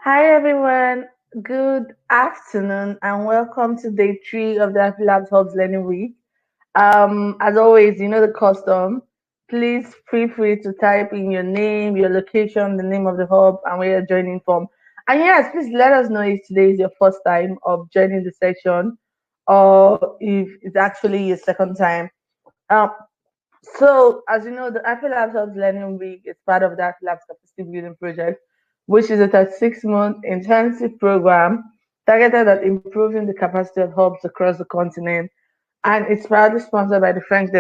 Hi everyone, good afternoon and welcome to day 3 of the AfriLabs Hubs Learning Week. As always, you know the custom. Please feel free to type in your name, your location, the name of the hub, and where you're joining from. And yes, please let us know if today is your first time of joining the section or if it's actually your second time. Um, so, as you know, the AfriLabs Hubs Learning Week is part of the AfriLabs Capacity Building Project, which is a 36-month intensive program targeted at improving the capacity of hubs across the continent. And it's proudly sponsored by the French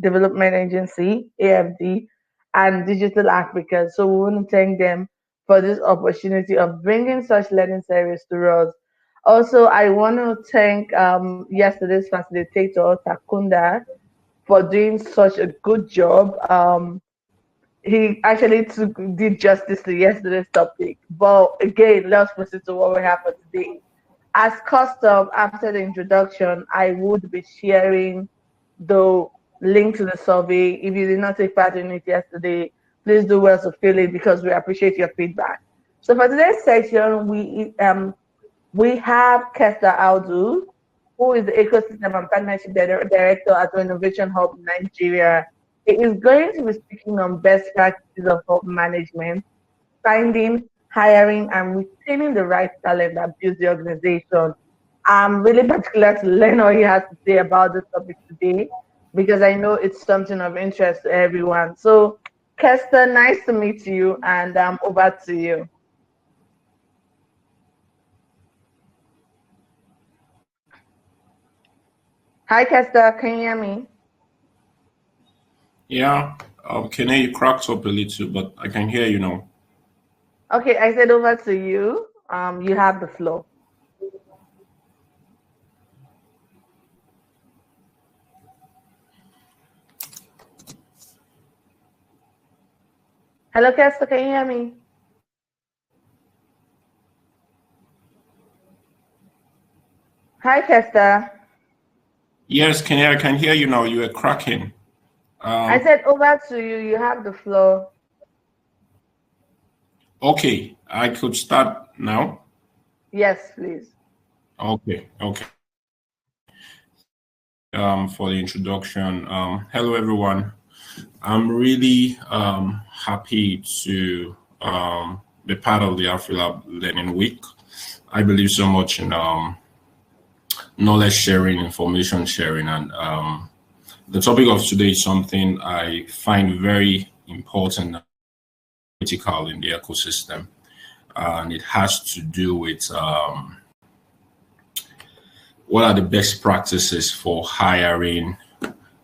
Development Agency, AFD, and Digital Africa. So, we want to thank them for this opportunity of bringing such learning service to us. Also, I want to thank yesterday's facilitator, Takunda, for doing such a good job. He actually did justice to yesterday's topic. But again, let's proceed to what we have for today. As custom, after the introduction, I would be sharing the link to the survey. If you did not take part in it yesterday, please do well to fill it because we appreciate your feedback. So for today's section, we have KESTER AUDU, who is the Ecosystem and Partnership Director at Wennovation Hub Nigeria. He is going to be speaking on best practices of hub management, finding, hiring, and retaining the right talent that builds the organization. I'm really particular to learn what he has to say about this topic today because I know it's something of interest to everyone. So, Kester, nice to meet you, and over to you. Hi, Kester. Can you hear me? Yeah, Kenny, you cracked up a little, but I can hear you now. Okay, I said over to you. You have the floor. Hello, Kester. Can you hear me? Hi, Kester. Yes, Kenny, I can hear you now. You are cracking. I said over to you. You have the floor. Okay, I could start now. Yes, please. Okay. For the introduction. Hello, everyone. I'm really happy to be part of the AfriLab Learning Week. I believe so much in knowledge sharing, information sharing, and the topic of today is something I find very important and critical in the ecosystem, and it has to do with what are the best practices for hiring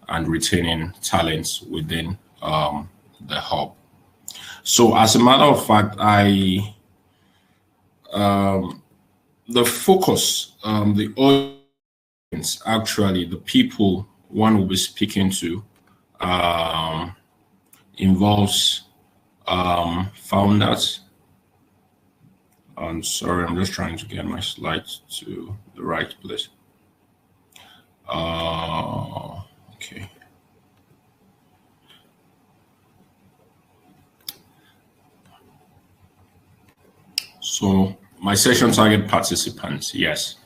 and retaining talents within the hub. So as a matter of fact, the focus, the audience, actually the people one will be speaking to involves founders. I'm sorry, I'm just trying to get my slides to the right place. Okay. So my session target participants, yes.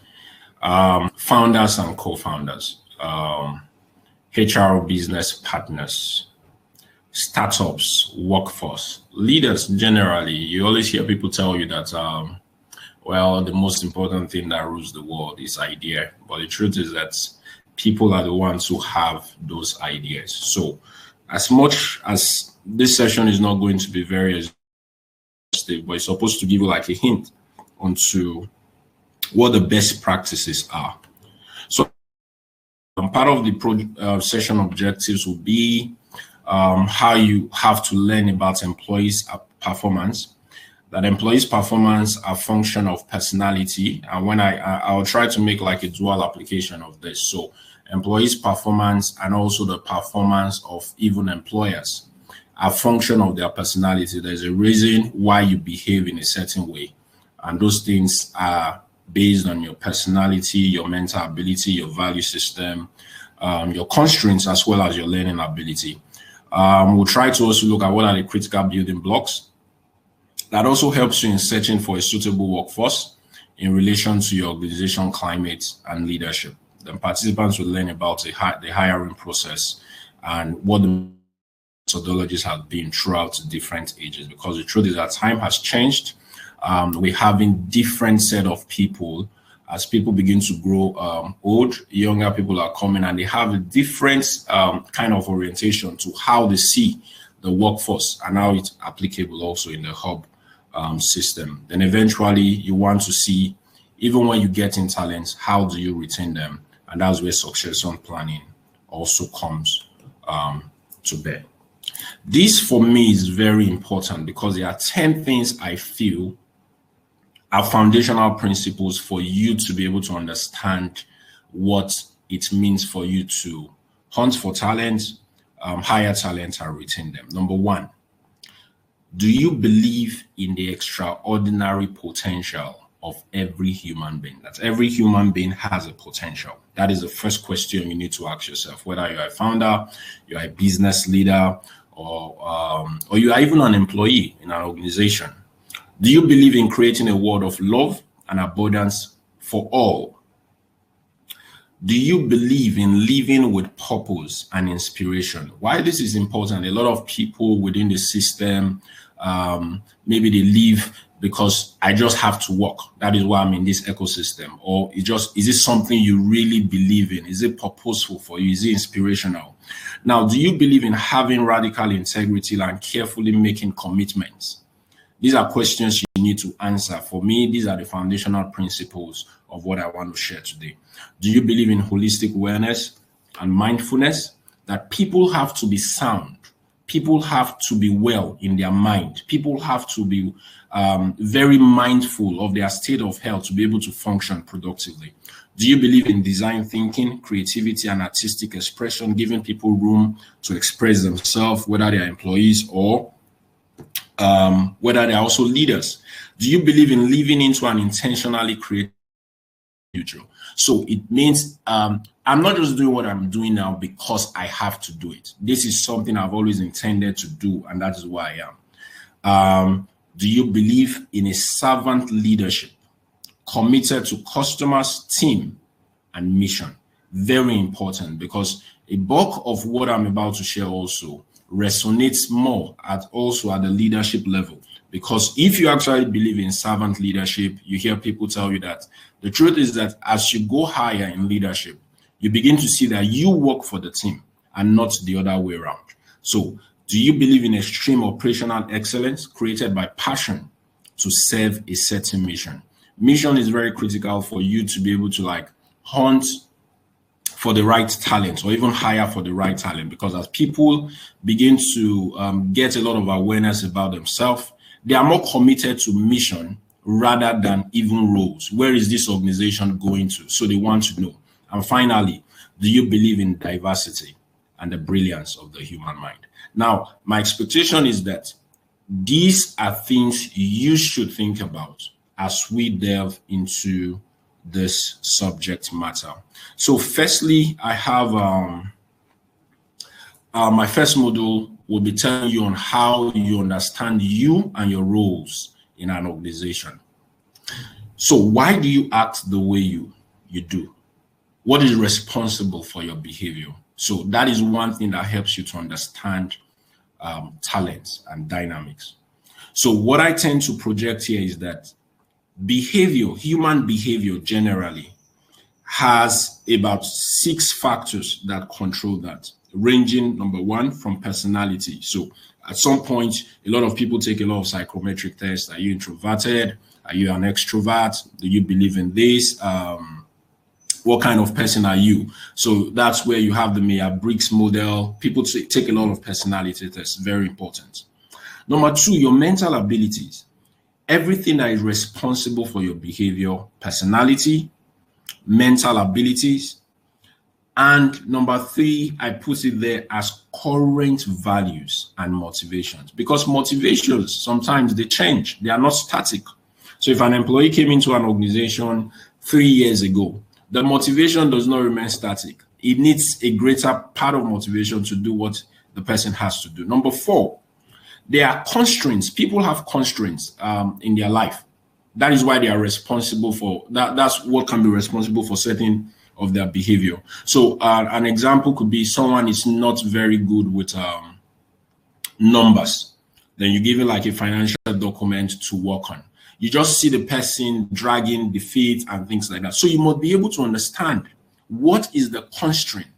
Founders and co-founders, HR business partners, startups, workforce, leaders generally. You always hear people tell you that, well, the most important thing that rules the world is idea. But the truth is that people are the ones who have those ideas. So as much as this session is not going to be very exhaustive, but it's supposed to give you like a hint onto what the best practices are. So part of the session objectives will be how you have to learn about employees' performance, that employees' performance are a function of personality. And when I'll try to make like a dual application of this. So employees' performance and also the performance of even employers are a function of their personality. There's a reason why you behave in a certain way. And those things are based on your personality, your mental ability, your value system, your constraints, as well as your learning ability. We'll try to also look at what are the critical building blocks. That also helps you in searching for a suitable workforce in relation to your organization climate and leadership. Then participants will learn about the hiring process and what the methodologies have been throughout different ages, because the truth is that time has changed. We're having different set of people. As people begin to grow old, younger people are coming and they have a different kind of orientation to how they see the workforce and how it's applicable also in the hub system. Then eventually you want to see, even when you get in talents, how do you retain them? And that's where succession planning also comes to bear. This for me is very important because there are 10 things I feel are foundational principles for you to be able to understand what it means for you to hunt for talent, hire talent, and retain them. Number one, do you believe in the extraordinary potential of every human being? That every human being has a potential. That is the first question you need to ask yourself, whether you're a founder, you're a business leader, or you are even an employee in an organization. Do you believe in creating a world of love and abundance for all? Do you believe in living with purpose and inspiration? Why this is important, a lot of people within the system, maybe they live because I just have to work. That is why I'm in this ecosystem. Or is it something you really believe in? Is it purposeful for you? Is it inspirational? Now, do you believe in having radical integrity and carefully making commitments? These are questions you need to answer. For me, these are the foundational principles of what I want to share today. Do you believe in holistic awareness and mindfulness? That people have to be sound. People have to be well in their mind. People have to be very mindful of their state of health to be able to function productively. Do you believe in design thinking, creativity, and artistic expression, giving people room to express themselves, whether they are employees or whether they're also leaders? Do you believe in living into an intentionally creative future? So it means I'm not just doing what I'm doing now because I have to do it. This is something I've always intended to do, and that is why I am. Do you believe in a servant leadership committed to customers, team, and mission? Very important, because a bulk of what I'm about to share also resonates more at the leadership level. Because if you actually believe in servant leadership, you hear people tell you that the truth is that as you go higher in leadership, you begin to see that you work for the team and not the other way around. So do you believe in extreme operational excellence created by passion to serve a certain mission? Mission is very critical for you to be able to hunt for the right talent or even hire for the right talent, because as people begin to get a lot of awareness about themselves, they are more committed to mission rather than even roles. Where is this organization going to? So they want to know. And finally, do you believe in diversity and the brilliance of the human mind? Now, my expectation is that these are things you should think about as we delve into this subject matter. So firstly, I have my first module will be telling you on how you understand you and your roles in an organization. So why do you act the way you do? What is responsible for your behavior? So that is one thing that helps you to understand talents and dynamics. So what I tend to project here is that human behavior generally has about 6 factors that control that, ranging, number one, from personality. So at some point, a lot of people take a lot of psychometric tests. Are you introverted? Are you an extrovert? Do you believe in this? What kind of person are you? So that's where you have the Myers-Briggs model. People take a lot of personality tests, very important. Number 2, your mental abilities. Everything that is responsible for your behavior, personality, mental abilities. And number 3, I put it there as current values and motivations, because motivations, sometimes they change. They are not static. So if an employee came into an organization 3 years ago, the motivation does not remain static. It needs a greater part of motivation to do what the person has to do. Number 4, there are constraints. People have constraints in their life. That is why they are responsible for that. That's what can be responsible for certain of their behavior. So an example could be someone is not very good with numbers. Then you give it like a financial document to work on. You just see the person dragging the feet and things like that. So you must be able to understand what is the constraint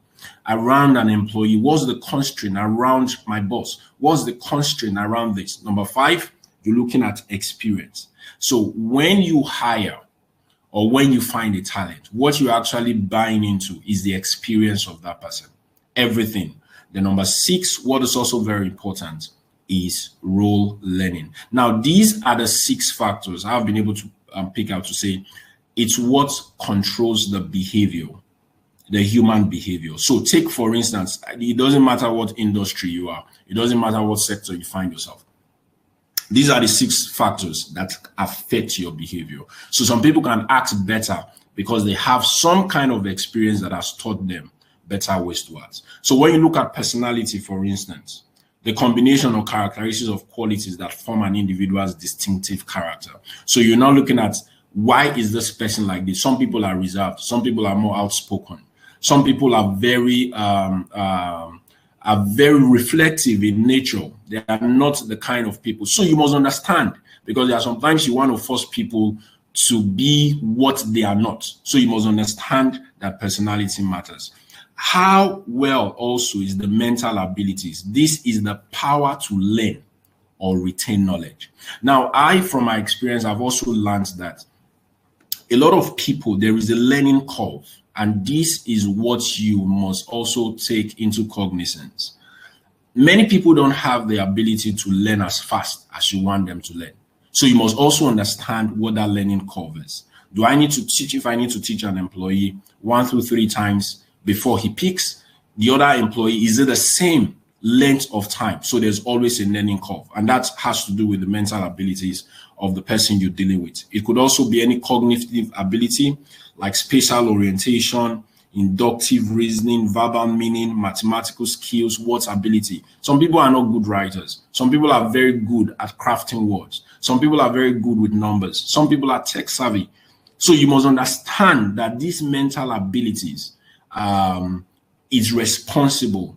around an employee. What's the constraint around my boss? What's the constraint around this? Number 5, you're looking at experience. So when you hire or when you find a talent, what you're actually buying into is the experience of that person. Everything. The number 6, what is also very important, is role learning. Now, these are the 6 factors I've been able to pick out to say it's what controls the behavior, the human behavior. So take, for instance, it doesn't matter what industry you are. It doesn't matter what sector you find yourself. These are the 6 factors that affect your behavior. So some people can act better because they have some kind of experience that has taught them better ways to act. So when you look at personality, for instance, the combination of characteristics of qualities that form an individual's distinctive character. So you're now looking at, why is this person like this? Some people are reserved. Some people are more outspoken. Some people are very reflective in nature. They are not the kind of people. So you must understand, because there are sometimes you want to force people to be what they are not. So you must understand that personality matters. How well also is the mental abilities. This is the power to learn or retain knowledge. Now, from my experience, I've also learned that a lot of people, there is a learning curve, and this is what you must also take into cognizance. Many people don't have the ability to learn as fast as you want them to learn. So you must also understand what that learning curve is. Do I need to teach, if I need to teach an employee 1 through 3 times before he picks the other employee, is it the same length of time? So there's always a learning curve, and that has to do with the mental abilities of the person you're dealing with. It could also be any cognitive ability like spatial orientation, inductive reasoning, verbal meaning, mathematical skills, words ability. Some people are not good writers. Some people are very good at crafting words. Some people are very good with numbers. Some people are tech savvy. So you must understand that these mental abilities is responsible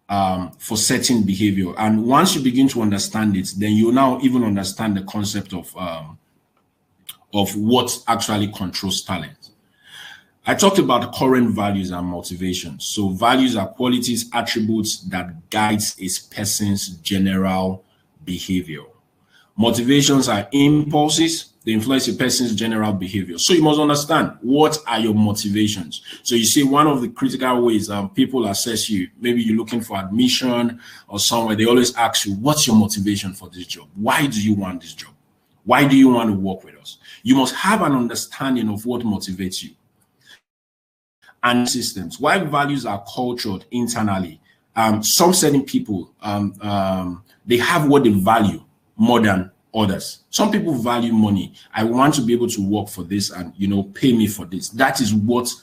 for certain behavior. And once you begin to understand it, then you now even understand the concept of what actually controls talent. I talked about current values and motivations. So values are qualities, attributes that guides a person's general behavior. Motivations are impulses. They influence a person's general behavior. So you must understand, what are your motivations? So you see, one of the critical ways people assess you, maybe you're looking for admission or somewhere, they always ask you, what's your motivation for this job? Why do you want this job? Why do you want to work with us? You must have an understanding of what motivates you. And systems, why values are cultured internally. Some certain people, they have what they value more than others. Some people value money. I want to be able to work for this and, pay me for this. That is what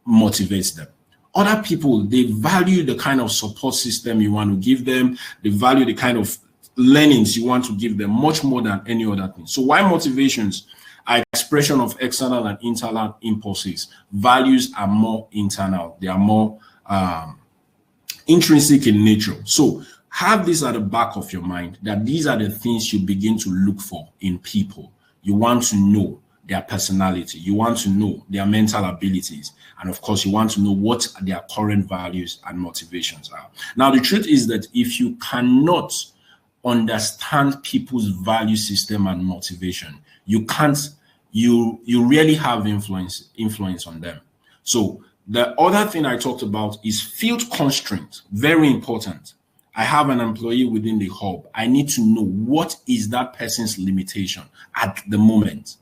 motivates them. Other people, they value the kind of support system you want to give them. They value the kind of learnings you want to give them much more than any other thing. So why motivations are expression of external and internal impulses, values are more internal. They are more intrinsic in nature. So have this at the back of your mind, that these are the things you begin to look for in people. You want to know their personality. You want to know their mental abilities. And of course, you want to know what their current values and motivations are. Now, the truth is that if you cannot understand people's value system and motivation, you really have influence on them. So the other thing I talked about is field constraint. Very important. I have an employee within the hub. I need to know what is that person's limitation at the moment.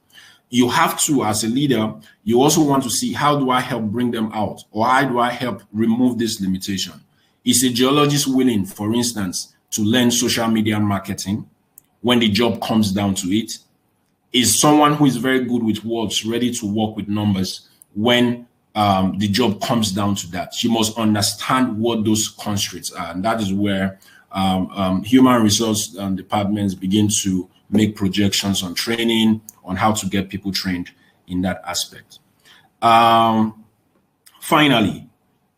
You have to, as a leader, you also want to see, how do I help bring them out? Or how do I help remove this limitation? Is a geologist willing, for instance, to learn social media marketing when the job comes down to it? Is someone who is very good with words ready to work with numbers when the job comes down to that. You must understand what those constraints are, and that is where human resource departments begin to make projections on training, on how to get people trained in that aspect. Finally,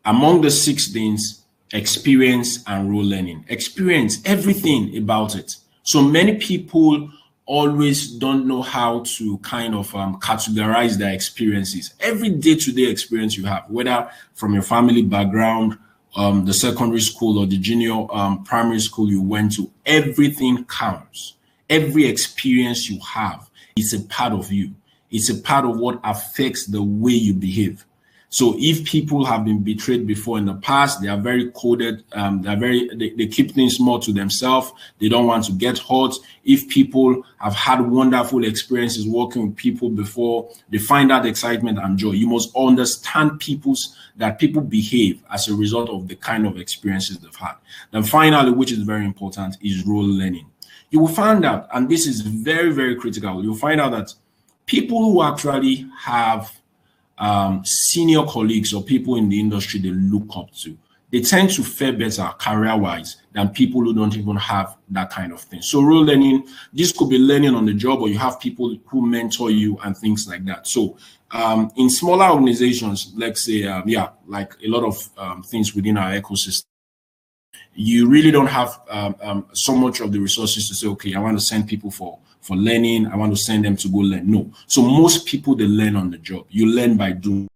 among the 6 things, experience and role learning. Experience, everything about it. So many people always don't know how to kind of categorize their experiences. Every day-to-day experience you have, whether from your family background, the secondary school or the junior primary school you went to, everything counts. Every experience you have is a part of you. It's a part of what affects the way you behave. So if people have been betrayed before in the past, they are very coded. They keep things more to themselves. They don't want to get hurt. If people have had wonderful experiences working with people before, they find that excitement and joy. You must understand that people behave as a result of the kind of experiences they've had. Then finally, which is very important, is role learning. You will find out, and this is very, very critical, you'll find out that people who actually have senior colleagues or people in the industry they look up to, they tend to fare better career-wise than people who don't even have that kind of thing. So role learning, this could be learning on the job, or you have people who mentor you and things like that. So in smaller organizations, let's say, like a lot of things within our ecosystem, you really don't have so much of the resources to say, okay, I want to send people for learning. I want to send them to go learn. No. So most people, they learn on the job. You learn by doing.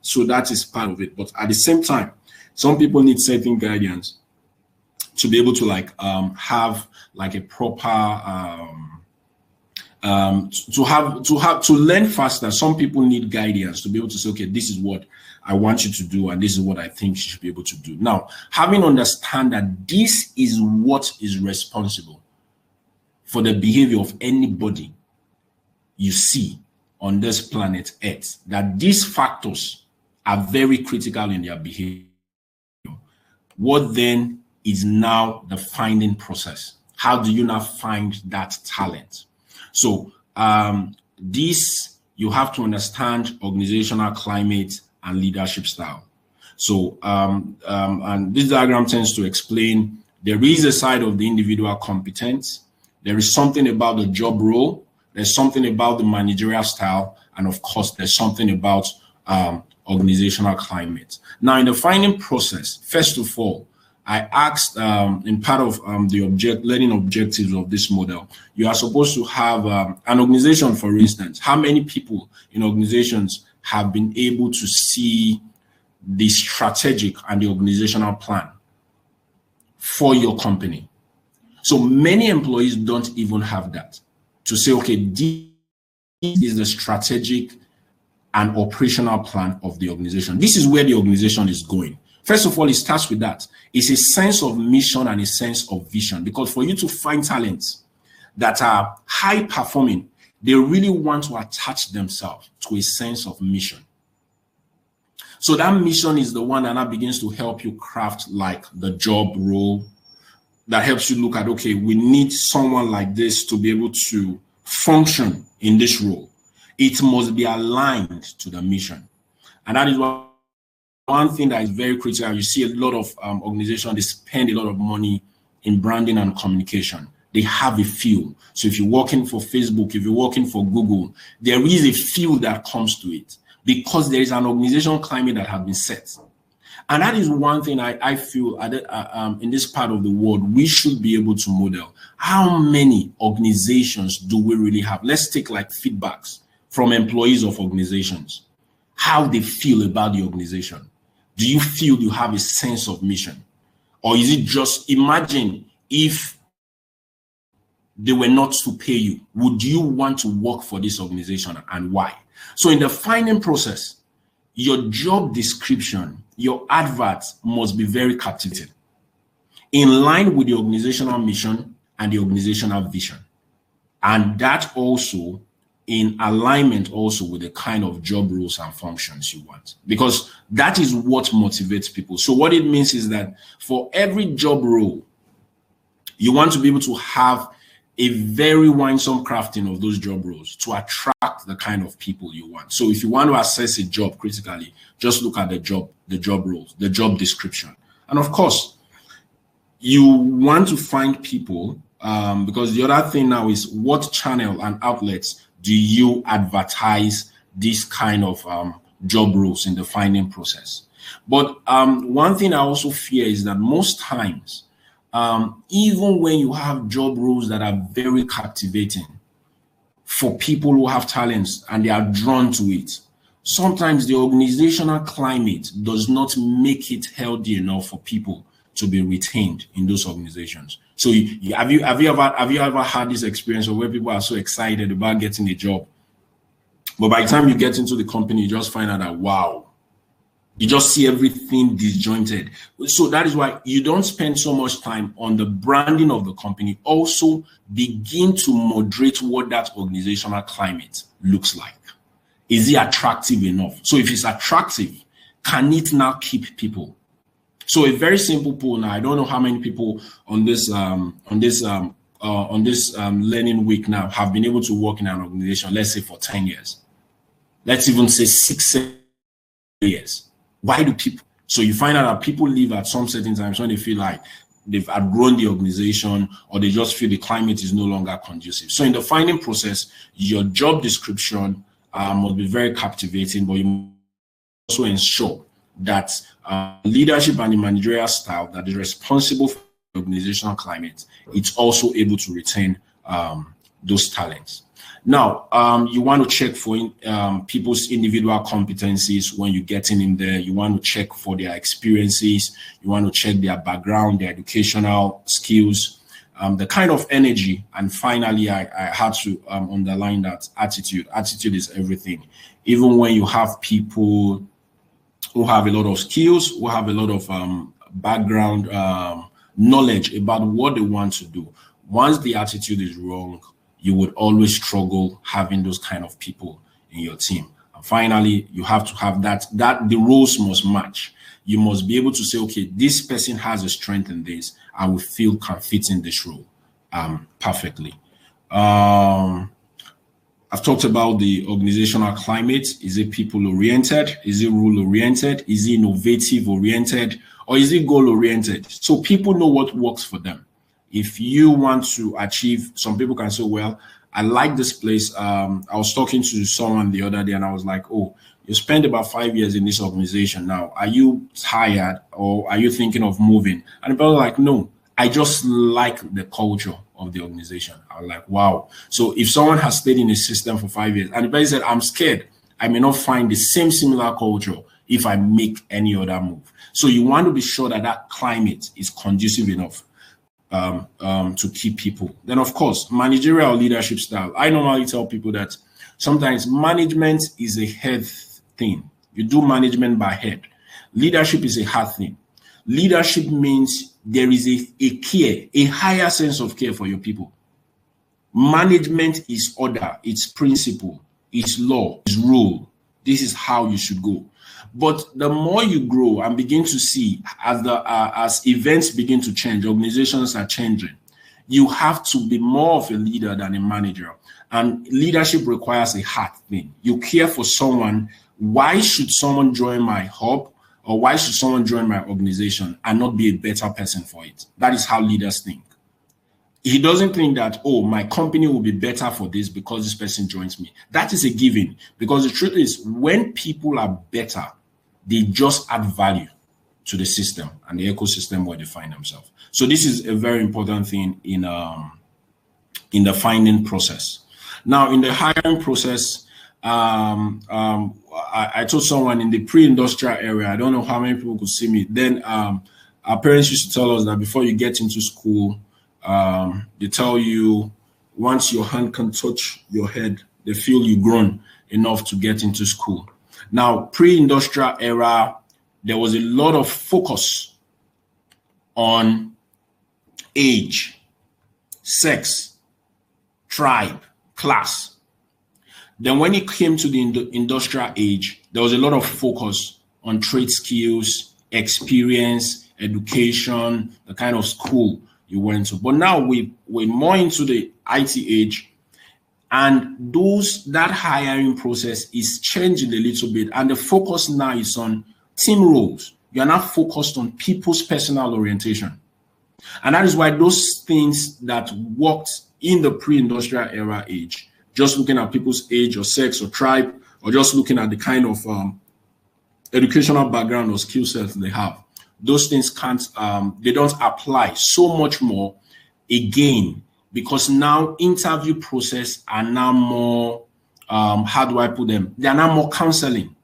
So that is part of it. But at the same time, some people need certain guidance to be able to have like a proper to learn faster. Some people need guidance to be able to say, okay, this is what I want you to do, and this is what I think you should be able to do. Now, having understand that this is what is responsible for the behavior of anybody you see on this planet Earth, that these factors are very critical in their behavior. What then is now the finding process? How do you now find that talent? So this, you have to understand organizational climate and leadership style. So and this diagram tends to explain there is a side of the individual competence. There is something about the job role. There's something about the managerial style. And of course, there's something about organizational climate. Now, in the finding process, first of all, I asked in part of the learning objectives of this model, you are supposed to have an organization, for instance. How many people in organizations have been able to see the strategic and the organizational plan for your company? So many employees don't even have that to say, okay, this is the strategic and operational plan of the organization. This is where the organization is going. First of all, it starts with that. It's a sense of mission and a sense of vision, because for you to find talents that are high performing, they really want to attach themselves to a sense of mission. So that mission is the one that now begins to help you craft like the job role, that helps you look at, okay, we need someone like this to be able to function in this role. It must be aligned to the mission. And that is one thing that is very critical. You see a lot of organizations, they spend a lot of money in branding and communication. They have a feel. So if you're working for Facebook, if you're working for Google, there is a feel that comes to it because there is an organizational climate that has been set. And that is one thing I feel in this part of the world, we should be able to model. How many organizations do we really have? Let's take like feedbacks from employees of organizations, how they feel about the organization. Do you feel you have a sense of mission? Or is it just, imagine if they were not to pay you, would you want to work for this organization and why? So in the finding process, your job description, your advert must be very captivating, in line with the organizational mission and the organizational vision. And that also in alignment also with the kind of job roles and functions you want, because that is what motivates people. So what it means is that for every job role, you want to be able to have a very winsome crafting of those job roles to attract the kind of people you want. So if you want to assess a job critically, just look at the job roles, the job description. And of course, you want to find people, because the other thing now is what channel and outlets do you advertise this kind of job roles in the finding process. But one thing I also fear is that most times, even when you have job roles that are very captivating for people who have talents and they are drawn to it, sometimes the organizational climate does not make it healthy enough for people to be retained in those organizations. So have you ever had this experience of where people are so excited about getting a job, but by the time you get into the company, you just find out that, wow, you just see everything disjointed. So that is why you don't spend so much time on the branding of the company. Also begin to moderate what that organizational climate looks like. Is it attractive enough? So if it's attractive, can it now keep people? So a very simple poll now. I don't know how many people on this learning week now have been able to work in an organization, let's say for 10 years. Let's even say 6-7 years. Why do people? So you find out that people leave at some certain times when they feel like they've outgrown the organization or they just feel the climate is no longer conducive. So in the finding process, your job description must be very captivating, but you must also ensure that leadership and the managerial style that is responsible for the organizational climate, it's also able to retain those talents. Now, you want to check for people's individual competencies when you're getting in there. You want to check for their experiences. You want to check their background, their educational skills, the kind of energy. And finally, I had to underline that attitude. Attitude is everything. Even when you have people who have a lot of skills, who have a lot of background knowledge about what they want to do. Once the attitude is wrong, you would always struggle having those kind of people in your team. And finally, you have to have that the roles must match. You must be able to say, okay, this person has a strength in this, and we feel can fit in this role perfectly. I've talked about the organizational climate. Is it people-oriented? Is it rule-oriented? Is it innovative-oriented? Or is it goal-oriented? So people know what works for them. If you want to achieve, some people can say, well, I like this place. I was talking to someone the other day and I was like, oh, you spent about 5 years in this organization now. Are you tired or are you thinking of moving? And people are like, no, I just like the culture of the organization. I was like, wow. So if someone has stayed in a system for 5 years and the person said, I'm scared, I may not find the same similar culture if I make any other move. So you want to be sure that that climate is conducive enough to keep people. Then, of course, managerial leadership style. I normally tell people that sometimes management is a head thing. You do management by head. Leadership is a heart thing. Leadership means there is a care, a higher sense of care for your people. Management is order, it's principle, it's law, it's rule. This is how you should go. But the more you grow and begin to see as events begin to change, organizations are changing, you have to be more of a leader than a manager. And leadership requires a heart thing. You care for someone. Why should someone join my hub or why should someone join my organization and not be a better person for it? That is how leaders think. He doesn't think that, oh, my company will be better for this because this person joins me. That is a given, because the truth is when people are better, they just add value to the system and the ecosystem where they find themselves. So this is a very important thing in the finding process. Now, in the hiring process, I told someone in the pre-industrial area, I don't know how many people could see me. Then our parents used to tell us that before you get into school, they tell you once your hand can touch your head, they feel you grown enough to get into school. Now, pre-industrial era, there was a lot of focus on age, sex, tribe, class. Then when it came to the industrial age, there was a lot of focus on trade skills, experience, education, the kind of school you went to. But now we're more into the IT age, and that hiring process is changing a little bit, and the focus now is on team roles. You're not focused on people's personal orientation. And that is why those things that worked in the pre-industrial era age, just looking at people's age or sex or tribe, or just looking at the kind of educational background or skill sets they have, those things they don't apply so much more again, because now interview process are now more, how do I put them? They are now more counseling.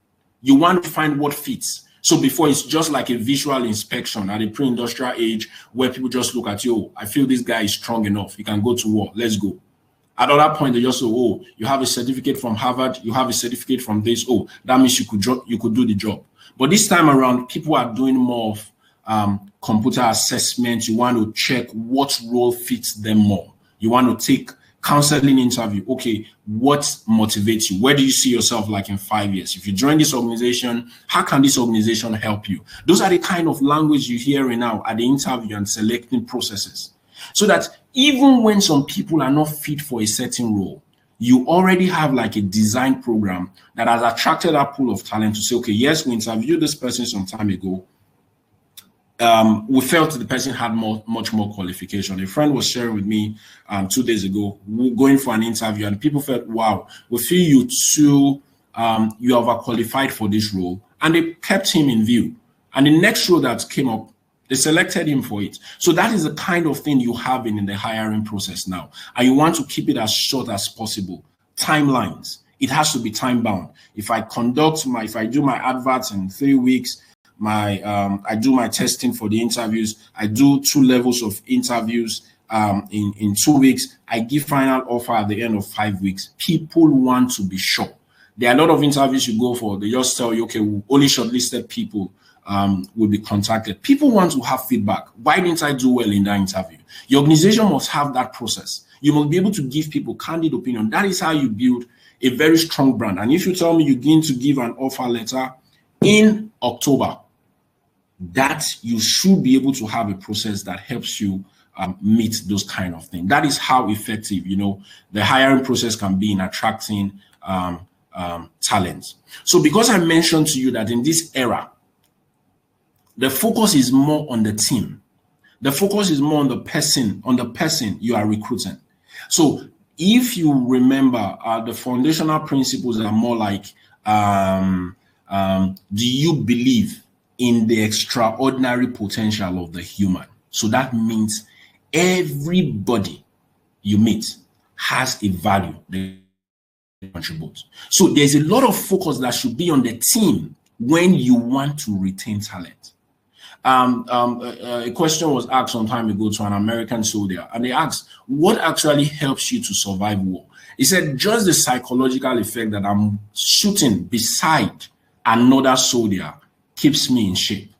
You want to find what fits. So before, it's just like a visual inspection at a pre-industrial age where people just look at you. I feel this guy is strong enough. He can go to war. Let's go. At that point, they just say, oh, you have a certificate from Harvard. You have a certificate from this. Oh, that means you could do the job. But this time around, people are doing more of computer assessment. You want to check what role fits them more. You want to take counseling interview. Okay, what motivates you? Where do you see yourself like in 5 years? If you join this organization, how can this organization help you? Those are the kind of language you hear now at the interview and selecting processes. So that even when some people are not fit for a certain role, you already have like a design program that has attracted that pool of talent to say, okay, yes, we interviewed this person some time ago. We felt the person had much more qualification. A friend was sharing with me 2 days ago, going for an interview, and people felt, wow, we feel you too, you are overqualified for this role. And they kept him in view. And the next role that came up, they selected him for it. So that is the kind of thing you have in the hiring process now. And you want to keep it as short as possible. Timelines. It has to be time bound. If I do my adverts in 3 weeks, I do my testing for the interviews. I do 2 levels of interviews in 2 weeks. I give final offer at the end of 5 weeks. People want to be sure. There are a lot of interviews you go for. They just tell you, okay, only shortlisted people will be contacted. People want to have feedback. Why didn't I do well in that interview? Your organization must have that process. You must be able to give people candid opinion. That is how you build a very strong brand. And if you tell me you're going to give an offer letter in October, that you should be able to have a process that helps you meet those kind of things. That is how effective, the hiring process can be in attracting talent. So because I mentioned to you that in this era, the focus is more on the team. The focus is more on the person you are recruiting. So if you remember, the foundational principles are more like, do you believe in the extraordinary potential of the human? So that means everybody you meet has a value they contribute. So there's a lot of focus that should be on the team when you want to retain talent. A question was asked some time ago to an American soldier, and they asked, what actually helps you to survive war? He said, just the psychological effect that I'm shooting beside another soldier keeps me in shape.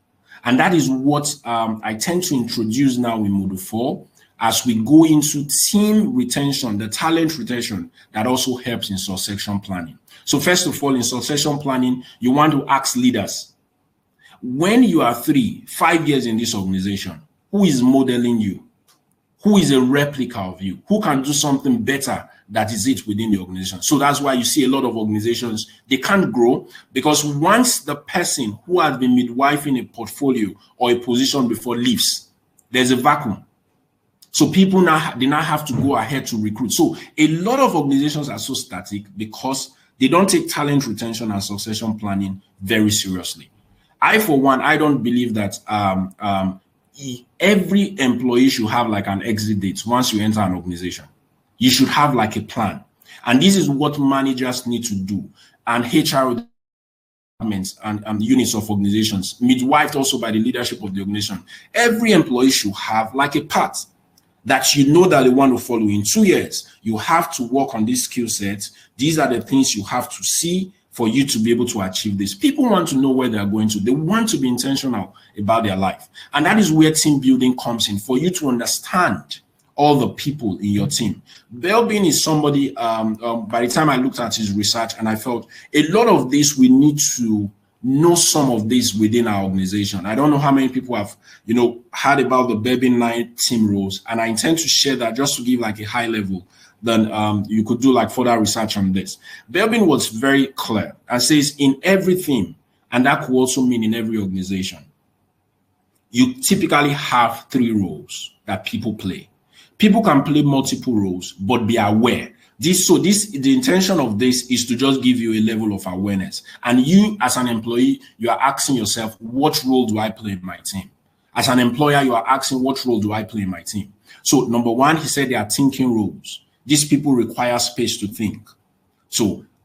And that is what I tend to introduce now in Module 4 as we go into team retention, the talent retention that also helps in succession planning. So first of all, in succession planning, you want to ask leaders, when you are 3-5 years in this organization, who is modeling you? Who is a replica of you? Who can do something better that is it within the organization? So that's why you see a lot of organizations, they can't grow because once the person who has been midwifing a portfolio or a position before leaves, there's a vacuum. So people now have to go ahead to recruit. So a lot of organizations are so static because they don't take talent retention and succession planning very seriously. I, for one, I don't believe that every employee should have like an exit date once you enter an organization. You should have like a plan. And this is what managers need to do. And HR departments and units of organizations, midwifed also by the leadership of the organization. Every employee should have like a path that you know that they want to follow. In 2 years, you have to work on these skill sets. These are the things you have to see for you to be able to achieve this. People want to know where they are going to. They want to be intentional about their life. And that is where team building comes in, for you to understand all the people in your team. Belbin is somebody, by the time I looked at his research, and I felt a lot of this we need to know some of this within our organization. I don't know how many people have, heard about the Bourbon 9 team roles, and I intend to share that just to give like a high level. Then you could do like further research on this. Bourbon was very clear and says in everything, and that could also mean in every organization, you typically have 3 roles that people play. People can play multiple roles, but be aware. The intention of this is to just give you a level of awareness. And you, as an employee, you are asking yourself, what role do I play in my team? As an employer, you are asking, what role do I play in my team? So number one, he said there are thinking roles. These people require space to think.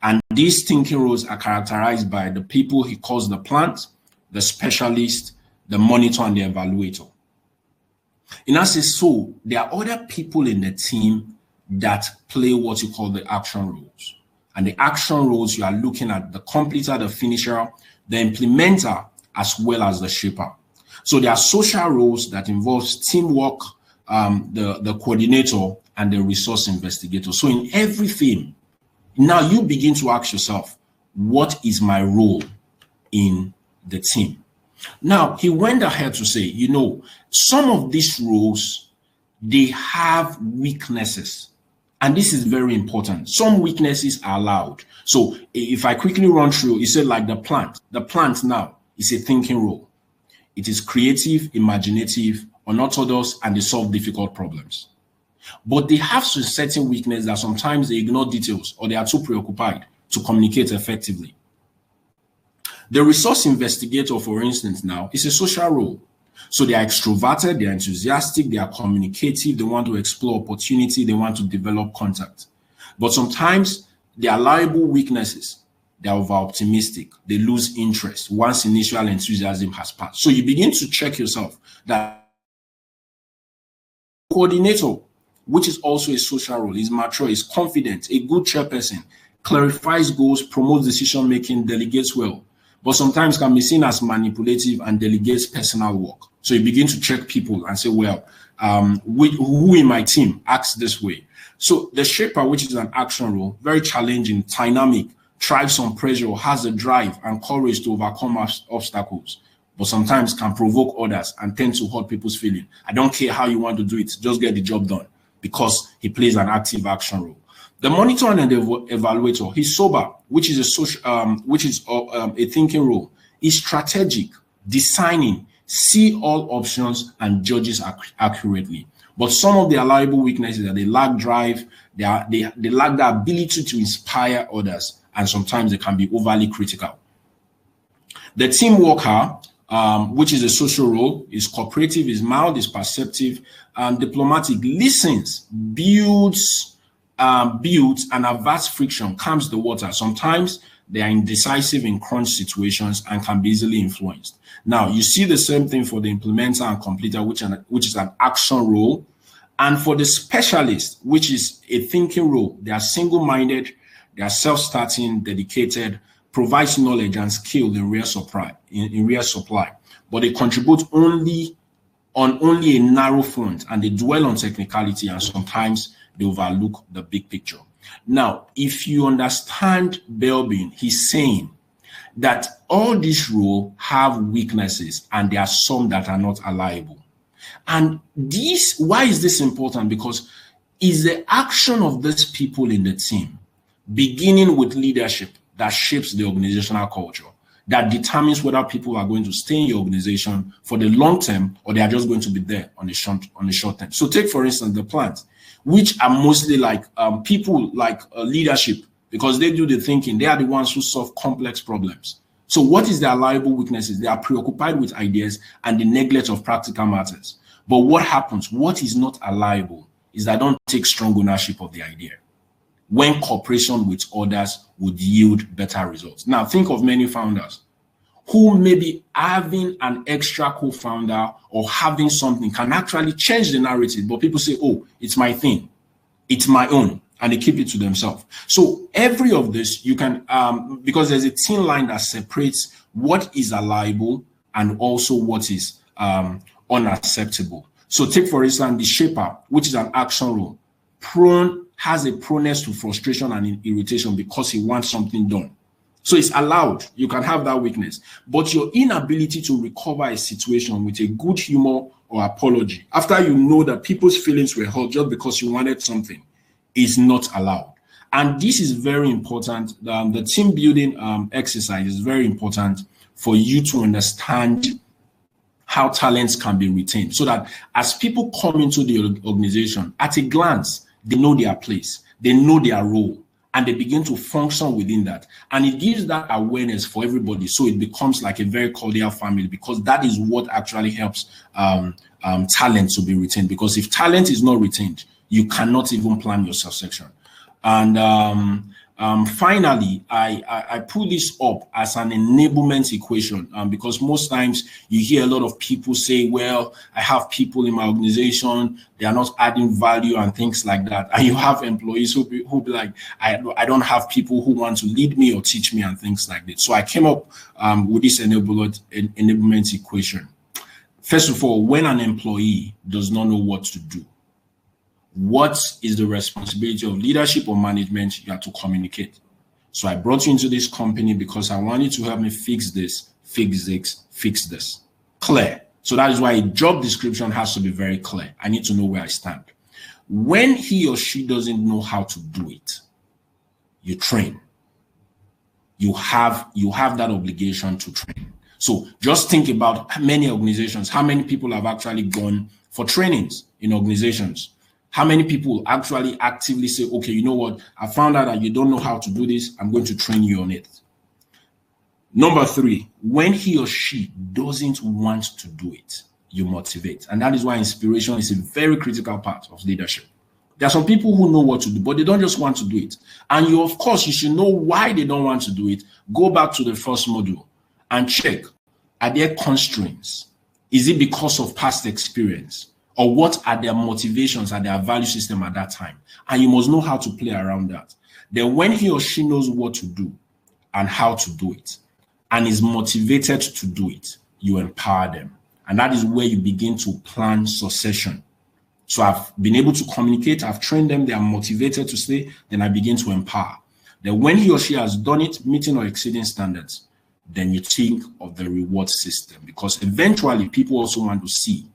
And these thinking roles are characterized by the people he calls the plant, the specialist, the monitor, and the evaluator. In essence, so there are other people in the team that play what you call the action roles. And the action roles, you are looking at the completer, the finisher, the implementer, as well as the shaper. So there are social roles that involves teamwork, the coordinator, and the resource investigator. So in everything, now you begin to ask yourself, what is my role in the team? Now, he went ahead to say, some of these roles, they have weaknesses. And this is very important. Some weaknesses are allowed. So if I quickly run through, he said like the plant. The plant now is a thinking role. It is creative, imaginative, unorthodox, and they solve difficult problems. But they have some certain weakness that sometimes they ignore details or they are too preoccupied to communicate effectively. The resource investigator, for instance, now is a social role. So they are extroverted, they are enthusiastic, they are communicative, they want to explore opportunity, they want to develop contact. But sometimes their liable weaknesses, they are over-optimistic, they lose interest once initial enthusiasm has passed. So you begin to check yourself that coordinator, which is also a social role, is mature, is confident, a good chairperson, clarifies goals, promotes decision-making, delegates well, but sometimes can be seen as manipulative and delegates personal work. So you begin to check people and say, well, who in my team acts this way? So the shaper, which is an action role, very challenging, dynamic, thrives on pressure, has the drive and courage to overcome obstacles, but sometimes can provoke others and tend to hurt people's feelings. I don't care how you want to do it, just get the job done, because he plays an active action role. The monitor and the evaluator, he's sober, which is a thinking role. He's strategic, designing, see all options and judges accurately. But some of their liable weaknesses are they lack drive, they lack the ability to inspire others, and sometimes they can be overly critical. The team worker, which is a social role, is cooperative, is mild, is perceptive, diplomatic, listens, builds and averts friction, calms the water. Sometimes they are indecisive in crunch situations and can be easily influenced. Now, you see the same thing for the implementer and completer, which is an action role. And for the specialist, which is a thinking role, they are single-minded, they are self-starting, dedicated, provides knowledge and skill in rare supply, but they contribute only a narrow front, and they dwell on technicality, and sometimes they overlook the big picture. Now, if you understand Belbin, he's saying that all these roles have weaknesses, and there are some that are not allowable. And why is this important? Because it's the action of these people in the team, beginning with leadership, that shapes the organizational culture, that determines whether people are going to stay in your organization for the long term or they are just going to be there on the short term. So take, for instance, the plant, which are mostly like people like leadership, because they do the thinking. They are the ones who solve complex problems. So what is their liable weaknesses? They are preoccupied with ideas and the neglect of practical matters. But what happens? What is not allowable is that don't take strong ownership of the idea, when cooperation with others would yield better results. Now, think of many founders who maybe having an extra co-founder or having something can actually change the narrative, but people say, oh, it's my thing, it's my own, and they keep it to themselves. So every of this, you can, because there's a thin line that separates what is allowable and also what is unacceptable. So take, for instance, the shaper, which is an action role, has a proneness to frustration and irritation because he wants something done. So it's allowed. You can have that weakness. But your inability to recover a situation with a good humor or apology, after you know that people's feelings were hurt just because you wanted something, is not allowed. And this is very important. The team building exercise is very important for you to understand how talents can be retained, so that as people come into the organization, at a glance, they know their place, they know their role, and they begin to function within that. And it gives that awareness for everybody. So it becomes like a very cordial family, because that is what actually helps talent to be retained. Because if talent is not retained, you cannot even plan your succession. And finally, I put this up as an enablement equation, because most times you hear a lot of people say, well, I have people in my organization, they are not adding value and things like that. And you have employees who be like, I don't have people who want to lead me or teach me and things like that. So I came up with this enablement equation. First of all, when an employee does not know what to do, what is the responsibility of leadership or management? You have to communicate. So I brought you into this company because I want you to help me fix this, fix this, fix this. Clear. So that is why a job description has to be very clear. I need to know where I stand. When he or she doesn't know how to do it, you train. You have that obligation to train. So just think about many organizations, how many people have actually gone for trainings in organizations. How many people actually actively say, okay, you know what? I found out that you don't know how to do this. I'm going to train you on it. Number 3, when he or she doesn't want to do it, you motivate. And that is why inspiration is a very critical part of leadership. There are some people who know what to do, but they don't just want to do it. And you, of course, you should know why they don't want to do it. Go back to the first module and check, are there constraints? Is it because of past experience? Or what are their motivations and their value system at that time? And you must know how to play around that. Then when he or she knows what to do and how to do it, and is motivated to do it, you empower them. And that is where you begin to plan succession. So I've been able to communicate, I've trained them, they are motivated to stay, then I begin to empower. Then when he or she has done it, meeting or exceeding standards, then you think of the reward system, because eventually people also want to see.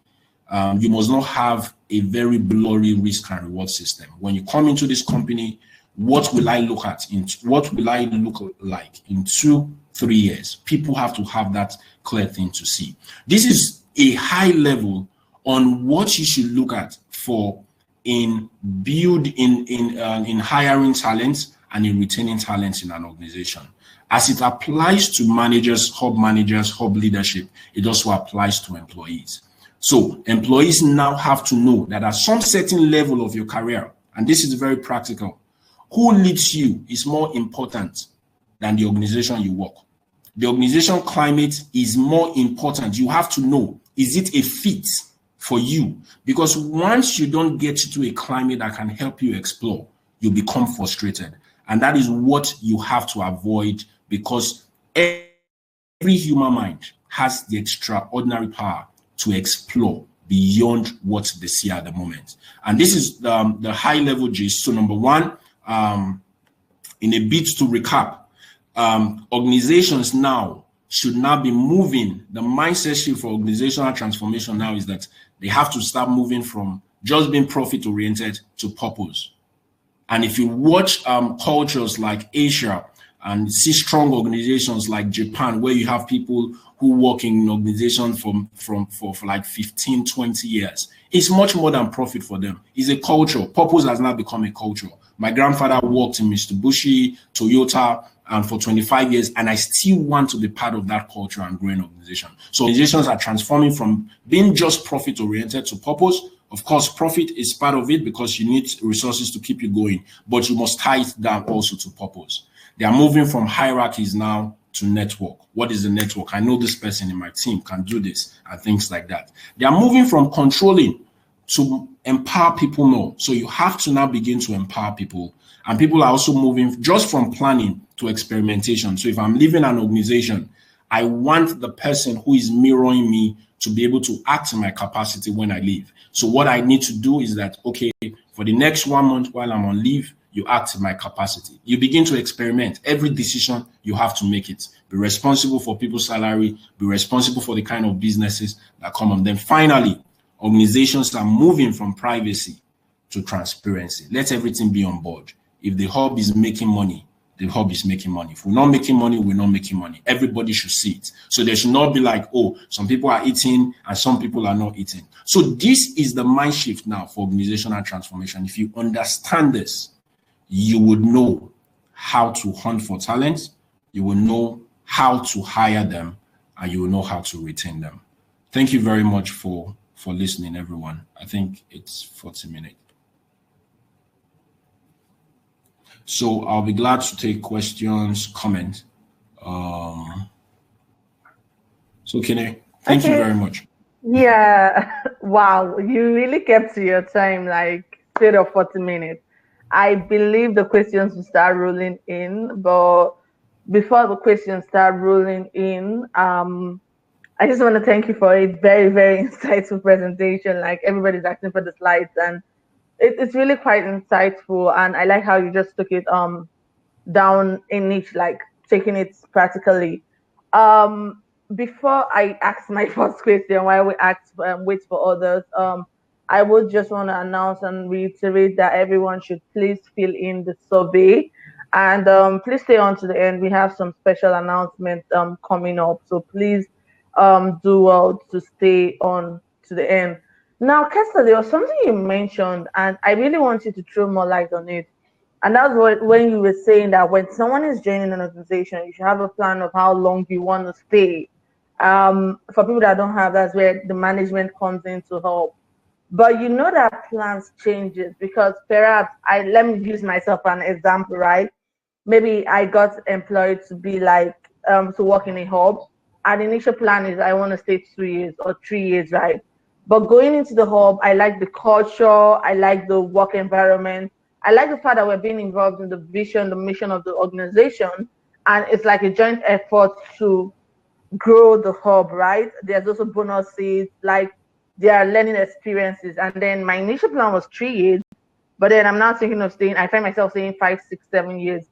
You must not have a very blurry risk and reward system. When you come into this company, what will I look at? What will I look like in 2-3 years? People have to have that clear thing to see. This is a high level on what you should look at for in hiring talents and in retaining talents in an organization. As it applies to managers, hub leadership, it also applies to employees. So employees now have to know that at some certain level of your career, and this is very practical, who leads you is more important than the organization you work. The organization climate is more important. You have to know, is it a fit for you? Because once you don't get to a climate that can help you explore, you become frustrated. And that is what you have to avoid, because every human mind has the extraordinary power to explore beyond what they see at the moment. And this is the high level gist. So number 1, in a bit to recap, organizations now should now be moving. The mindset shift for organizational transformation now is that they have to start moving from just being profit oriented to purpose. And if you watch cultures like Asia and see strong organizations like Japan, where you have people who work in organizations for like 15, 20 years, it's much more than profit for them. It's a culture. Purpose has now become a culture. My grandfather worked in Mitsubishi, Toyota, and for 25 years, and I still want to be part of that culture and growing organization. So organizations are transforming from being just profit-oriented to purpose. Of course, profit is part of it because you need resources to keep you going, but you must tie it down also to purpose. They are moving from hierarchies now to network. What is the network? I know this person in my team can do this and things like that. They are moving from controlling to empower people more. So you have to now begin to empower people. And people are also moving just from planning to experimentation. So if I'm leaving an organization, I want the person who is mirroring me to be able to act in my capacity when I leave. So what I need to do is that, okay, for the next 1 month while I'm on leave, you act in my capacity. You begin to experiment. Every decision, you have to make it. Be responsible for people's salary, be responsible for the kind of businesses that come on. Then finally, organizations are moving from privacy to transparency. Let everything be on board. If the hub is making money, the hub is making money. If we're not making money, we're not making money. Everybody should see it. So there should not be like, oh, some people are eating and some people are not eating. So this is the mind shift now for organizational transformation. If you understand this, you would know how to hunt for talent, you will know how to hire them, and you will know how to retain them. Thank you very much for listening, everyone. I think it's 40 minutes. So I'll be glad to take questions, comments. So Kene, thank you very much. Yeah, wow, you really kept to your time, like straight of 40 minutes. I believe the questions will start rolling in, but before the questions start rolling in, I just want to thank you for a very, very insightful presentation. Like everybody's asking for the slides, and it's really quite insightful. And I like how you just took it down in each, like taking it practically. Before I ask my first question, while we wait for others, I would just want to announce and reiterate that everyone should please fill in the survey, and please stay on to the end. We have some special announcements coming up, so please do well to stay on to the end. Now, Kester, there was something you mentioned, and I really want you to throw more light on it. And that's what when you were saying that when someone is joining an organization, you should have a plan of how long you want to stay. For people that don't have, that's where the management comes in to help. But you know that plans changes because perhaps let me use myself an example, right? Maybe I got employed to be like to work in a hub. And the initial plan is I want to stay 2 years or 3 years, right? But going into the hub, I like the culture, I like the work environment, I like the fact that we're being involved in the vision, the mission of the organization, and it's like a joint effort to grow the hub, right? There's also bonuses, like there are learning experiences. And then my initial plan was 3 years, but then I'm now thinking of staying, I find myself staying 5, 6, 7 years.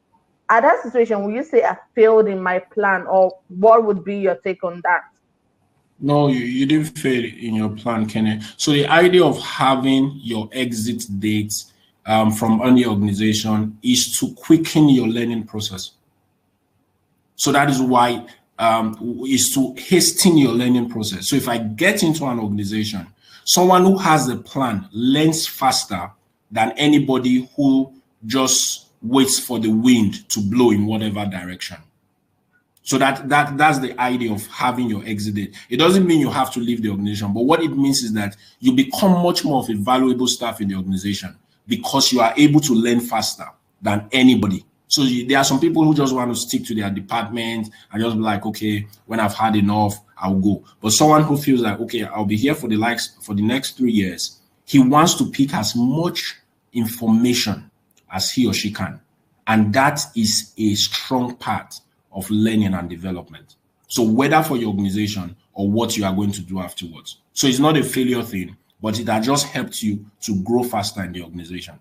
At that situation, will you say I failed in my plan, or what would be your take on that? No, you didn't fail in your plan, Kenny. So the idea of having your exit date from any organization is to quicken your learning process. So that is why is to hasten your learning process. So if I get into an organization, someone who has a plan learns faster than anybody who just waits for the wind to blow in whatever direction. So that's the idea of having your exit date. It doesn't mean you have to leave the organization, but what it means is that you become much more of a valuable staff in the organization because you are able to learn faster than anybody. So there are some people who just want to stick to their department and just be like, okay, when I've had enough, I'll go. But someone who feels like, okay, I'll be here for the next 3 years, he wants to pick as much information as he or she can. And that is a strong part of learning and development. So whether for your organization or what you are going to do afterwards. So it's not a failure thing, but it has just helped you to grow faster in the organization.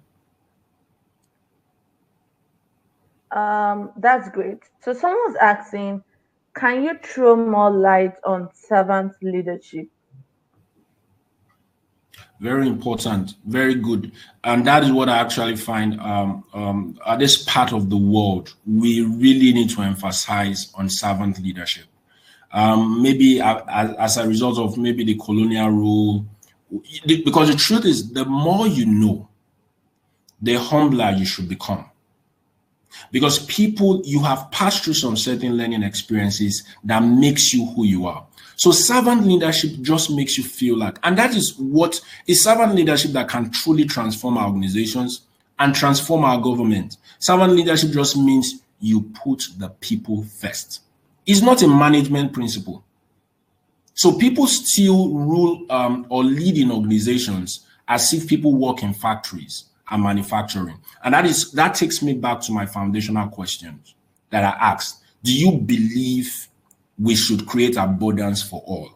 That's great. So someone's asking, can you throw more light on servant leadership? Very important, very good. And that is what I actually find at this part of the world, we really need to emphasize on servant leadership. Maybe as a result of maybe the colonial rule, because the truth is, the more you know, the humbler you should become. Because you have passed through some certain learning experiences that makes you who you are. So servant leadership just makes you feel like, and that is what is servant leadership that can truly transform our organizations and transform our government. Servant leadership just means you put the people first. It's not a management principle. So people still rule or lead in organizations as if people work in factories and manufacturing. And that takes me back to my foundational questions that I asked. Do you believe we should create abundance for all?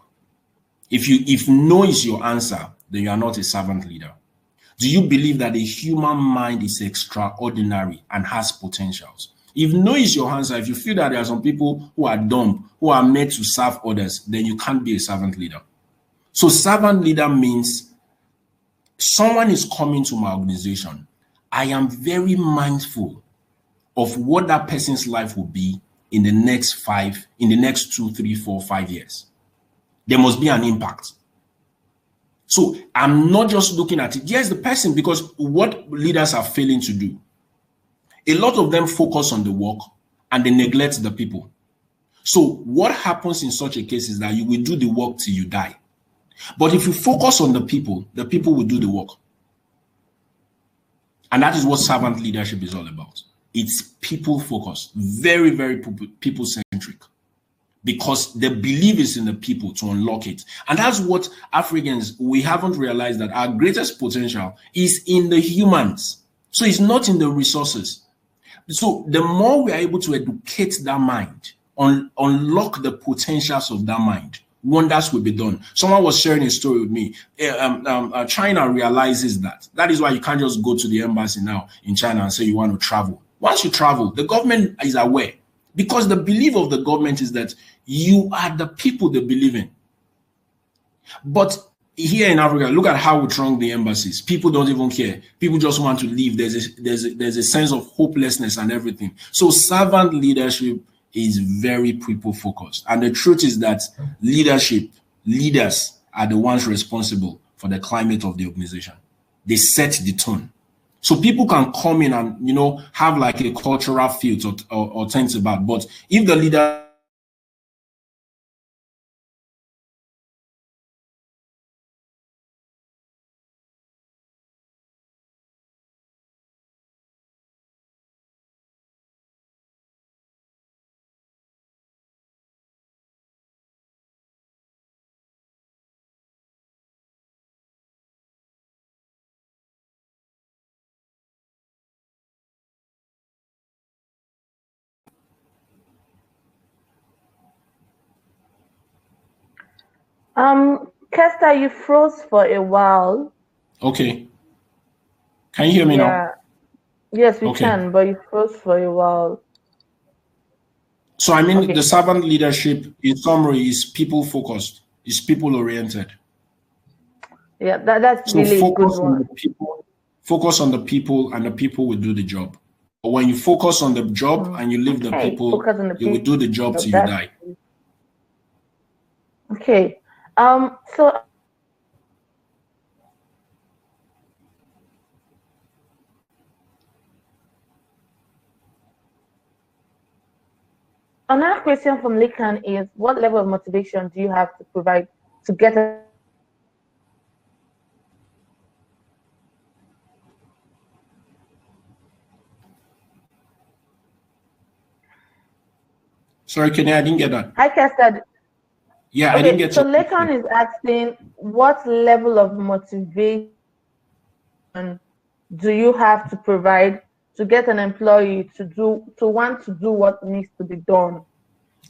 If no is your answer, then you are not a servant leader. Do you believe that the human mind is extraordinary and has potentials? If no is your answer, if you feel that there are some people who are dumb, who are made to serve others, then you can't be a servant leader. So servant leader means someone is coming to my organization. I am very mindful of what that person's life will be in the next 2, 3, 4, 5 years. There must be an impact. So I'm not just looking at it. Yes, the person, because what leaders are failing to do, a lot of them focus on the work and they neglect the people. So what happens in such a case is that you will do the work till you die. But if you focus on the people will do the work. And that is what servant leadership is all about. It's people focused, very, very people centric, because the belief is in the people to unlock it. And that's what Africans, we haven't realized, that our greatest potential is in the humans. So it's not in the resources. So the more we are able to educate that mind, unlock the potentials of that mind, wonders will be done. Someone was sharing a story with me. China realizes that. That is why you can't just go to the embassy now in China and say you want to travel. Once you travel, the government is aware, because the belief of the government is that you are the people they believe in. But here in Africa, look at how we trunk the embassies. People don't even care. People just want to leave. There's a sense of hopelessness and everything. So servant leadership is very people focused. And the truth is that leaders are the ones responsible for the climate of the organization. They set the tone. So people can come in and, have like a cultural feel or things about. But if the leader Kester, you froze for a while. Okay. Can you hear me now? Yeah. Yes, we Okay. can, but you froze for a while. So I mean, Okay. the servant leadership, in summary, is people focused, is people oriented. Yeah, that's So really a good focus on one. the people, and the people will do the job. But when you focus on the job and you leave the people, Focus on the you will people. do the job till you That's die. okay. So another question from Likan is, what level of motivation do you have to provide to get a Sorry, Kenny, I didn't get that. Hi, Kester. Yeah, I didn't get So to. Lekan is asking, what level of motivation do you have to provide to get an employee to want to do what needs to be done?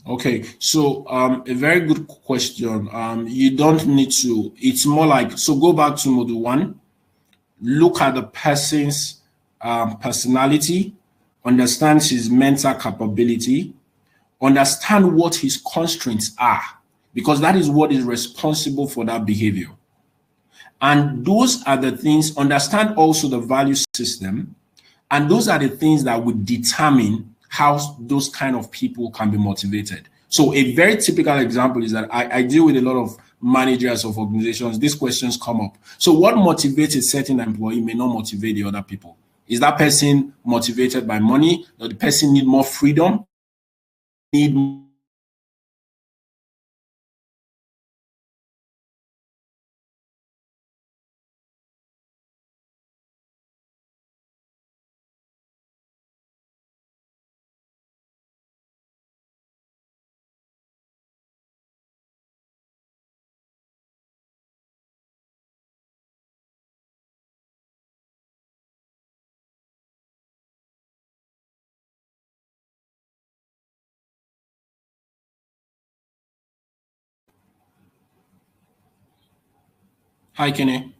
Okay, so a very good question. You don't need to. It's more like, so go back to module 1. Look at the person's personality, understand his mental capability, understand what his constraints are, because that is what is responsible for that behavior. And those are the things, understand also the value system, and those are the things that would determine how those kind of people can be motivated. So a very typical example is that I deal with a lot of managers of organizations. These questions come up. So what motivates a certain employee may not motivate the other people. Is that person motivated by money? Does the person need more freedom? Need Hi, Kenny.